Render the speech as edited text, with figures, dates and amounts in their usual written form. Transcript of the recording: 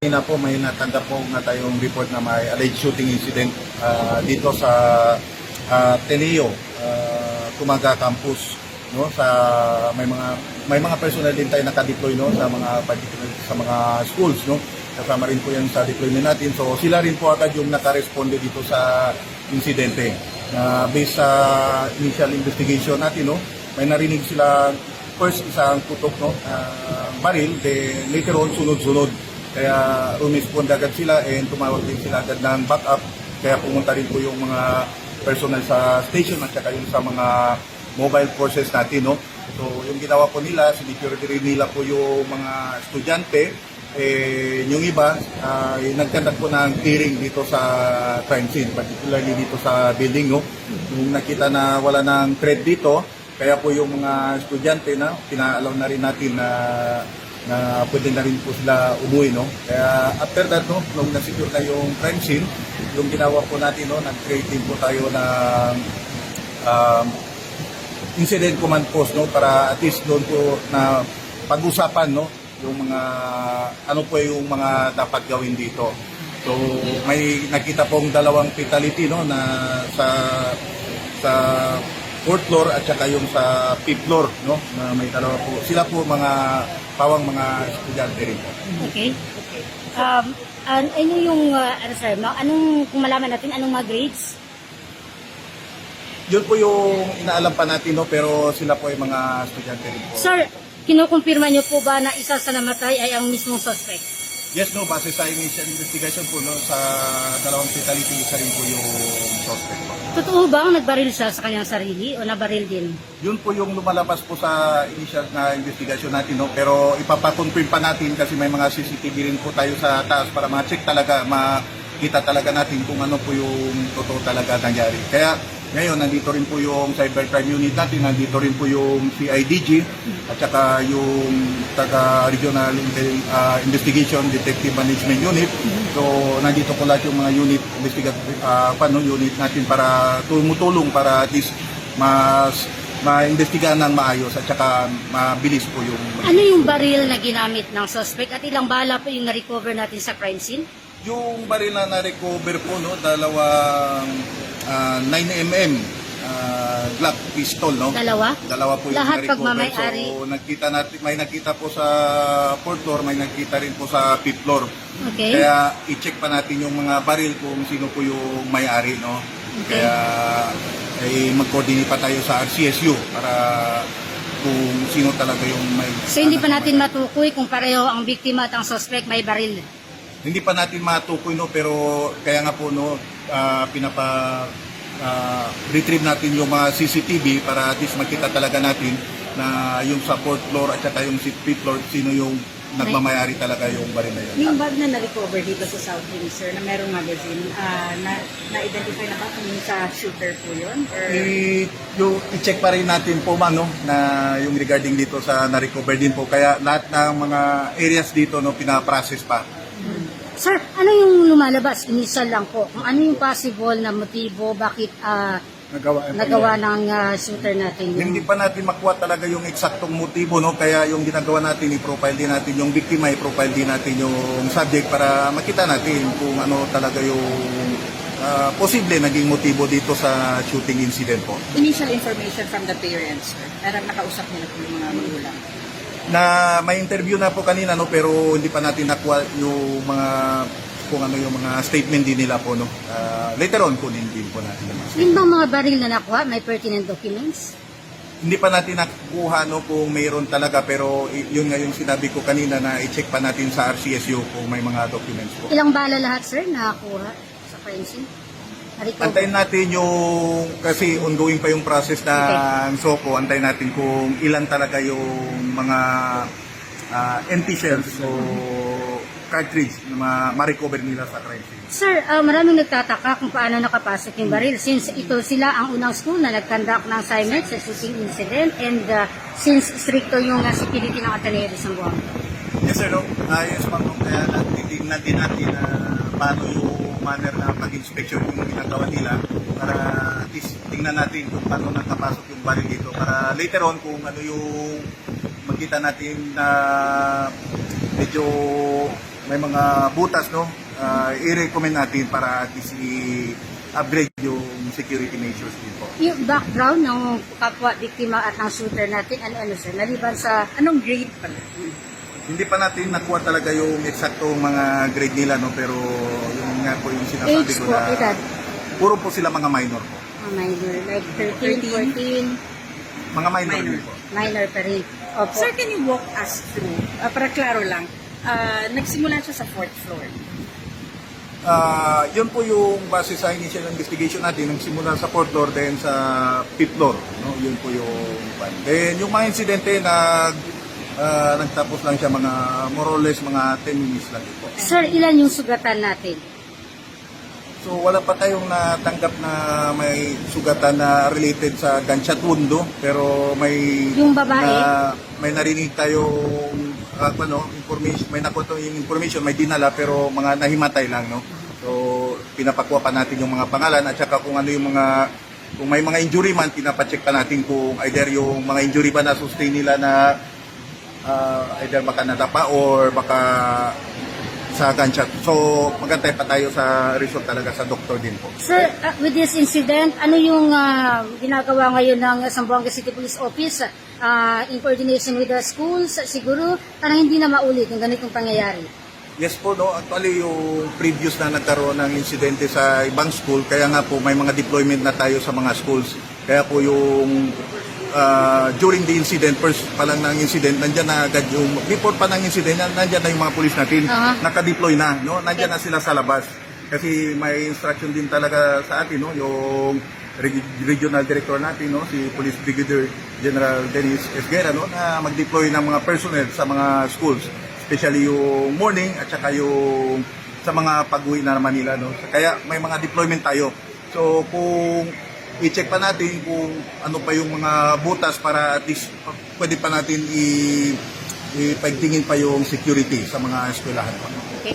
Kanina po may natanggap po na tayong report na may alleged shooting incident dito sa Teneo, Tumaga campus, no, sa may mga personnel din tayo nakadeploy, no, sa mga schools, no. Kasama rin po yan sa deployment natin. So sila rin po agad yung naka-responde dito sa insidente. Based sa initial investigation natin, no, may narinig sila first isang putok, no, baril, then later on sunod-sunod. Kaya rumisponde agad sila and tumawag din sila agad ng backup. Kaya pumunta rin po yung mga personnel sa station at saka yung sa mga mobile forces natin, no. So yung ginawa po nila, sinecurity rin nila po yung mga estudyante. Yung iba, nagkandak po ng clearing dito sa crime scene, particularly dito sa building, no. Nung nakita na wala ng threat dito, kaya po yung mga estudyante na pinaalaw na rin natin na pwede na rin po sila umuwi, no. Kaya after that, no, nung nasecure na yung crime scene, yung ginawa po natin, no, nag-create din po tayo ng incident command post, no, para at least doon po na pag-usapan, no, yung mga ano po yung mga dapat gawin dito. So may nakita pong dalawang fatality, no, na sa fourth floor at saka yung sa fifth floor, no, na may dalawa po. Sila po mga pawang mga estudyante rin po. Okay. Ano yung, sir, anong, kung malaman natin, anong mga grades? Yun po yung inaalam pa natin, no, pero sila po ay mga estudyante rin po. Sir, kinukumpirma niyo po ba na isa sa namatay ay ang mismong suspect? Yes, no, base sa initial investigation po, no, sa dalawang fatality, isa rin po yung suspect po. Totoo ba ang nagbaril siya sa kanyang sarili o nabaril din? Yun po yung lumalabas po sa initial na investigation natin, no, pero ipapakonfirm pa natin kasi may mga CCTV rin po tayo sa taas para ma-check talaga, makita talaga natin kung ano po yung totoo talaga nangyari. Kaya ngayon, nandito rin po yung cybercrime unit natin, nandito rin po yung CIDG at saka yung taga-regional investigation detective management unit. So, nandito po lahat yung mga unit unit natin para tumutulong para at least ma-investigahan ng maayos at saka mabilis po yung... Ano yung baril na ginamit ng suspect at ilang bala po yung na-recover natin sa crime scene? Yung baril na na-recover po, no, dalawang 9mm Glock pistol, no? Dalawa po yung lahat na-recover. pagmamay-ari. So may nakita po sa fourth floor, may nakita rin po sa fifth floor. Okay. Kaya i-check pa natin yung mga baril kung sino po yung may-ari, no? Okay. Kaya mag-coordinate pa tayo sa RCSU para kung sino talaga yung may... So hindi pa natin matukoy kung pareho ang biktima at ang suspect may baril? Hindi pa natin matukoy, no, pero kaya nga po, no, retrieve natin yung mga CCTV para at least makita talaga natin na yung sa fourth floor at saka yung fifth floor sino yung nagmamayari talaga yung baril na yun. Yung bag na na-recover dito sa South Wing, sir, na merong magazine, na-identify na ba kung sa shooter po yun? Or... I-check pa rin natin po, no, na yung regarding dito sa na-recover din po. Kaya lahat ng mga areas dito, no, pinaprocess pa. Sir, ano yung lumalabas? Initial lang po. Kung ano yung possible na motibo, bakit nagawa ng shooter natin? Hindi pa natin makuha talaga yung eksaktong motibo, no? Kaya yung ginagawa natin, i-profile din natin yung biktima, i-profile din natin yung subject para makita natin kung ano talaga yung posible naging motibo dito sa shooting incident po. Initial information from the parents, sir. Parang nakausap nila po yung mga magulang. Na may interview na po kanina, no, pero hindi pa natin nakuha yung mga kung ano yung mga statement din nila po, no. Later on kunin din po natin. Yung bang mga baril na nakuha, may pertinent documents? Hindi pa natin nakuha, no, kung mayroon talaga, pero yun nga yung sinabi ko kanina na i-check pa natin sa RCSU kung may mga documents po. Ilang bala lahat, sir, nakakuha sa crime scene? Antayin natin yung, kasi ongoing pa yung process ng SOCO, antayin natin kung ilan talaga yung mga empty shells o cartridge na ma-recover nila sa crime scene. Sir, maraming nagtataka kung paano nakapasok yung baril since ito sila ang unang school na nag-conduct ng assignment sa shooting incident and since stricto yung security ng Ateneo de Zamboanga. Yes, sir, no? Yes, ma'am, kaya titignan din natin paano yung manner na pag-inspection yung ginagawa nila para at least tingnan natin kung paano nakapasok yung baril dito para later on kung ano yung makita natin na medyo may mga butas, no, i-recommend natin para at least i-upgrade yung security measures din po. Yung background ng kapwa biktima at ng shooter natin, ano sir, maliban sa Anong grade pala? Hindi pa natin nakuha talaga yung eksaktong mga grade nila, no, pero yung nga po yung sinasabi age ko po, na edad? puro po sila mga minor po. Minor, like 13, 14, Mga minor, Minor. din po. minor pa rin. Opo. Sir, can you walk us through, para klaro lang, nagsimula siya sa 4th floor. Yun po yung base sa initial investigation natin, nagsimula sa 4th floor, then sa 5th floor. No? Yun po yung one. Then yung mga insidente nagtapos lang siya mga more or less mga 10 minutes lang po. Sir, ilan yung sugatan natin? So wala pa tayong natanggap na may sugatan na related sa gunshot wound, no? Pero may Yung babae? May narinig tayong information, may nakuha yung information, may dinala pero mga nahimatay lang, no? So pinapakuha pa natin yung mga pangalan at saka kung ano yung kung may mga injury man, pinapacheck pa natin kung either yung mga injury ba na sustain nila na either baka nadapa or baka sa gunshot. So, magantay pa tayo sa result talaga sa doktor din po. Sir, with this incident, ano yung ginagawa ngayon ng Zamboanga City Police Office in coordination with the schools? Siguro, parang hindi na maulit yung ganitong pangyayari. Yes po, no. Actually, yung previous na nagkaroon ng insidente sa ibang school, kaya nga po may mga deployment na tayo sa mga schools. Kaya po yung during the incident, first pa lang ng incident, nandyan na agad yung, before pa ng incident, nandyan na yung mga police natin, nakadeploy na, no? Nandyan na sila sa labas. Kasi may instruction din talaga sa atin, no? Yung regional director natin, no? Si Police Brigadier General Dennis Esguera, no? Na mag-deploy ng mga personnel sa mga schools, especially yung morning at saka yung sa mga pag-uwi na naman nila, no? Kaya may mga deployment tayo. So kung i-check pa natin kung ano pa yung mga butas para at least pwede pa natin ipagtingin pa yung security sa mga eskwelahan. Okay.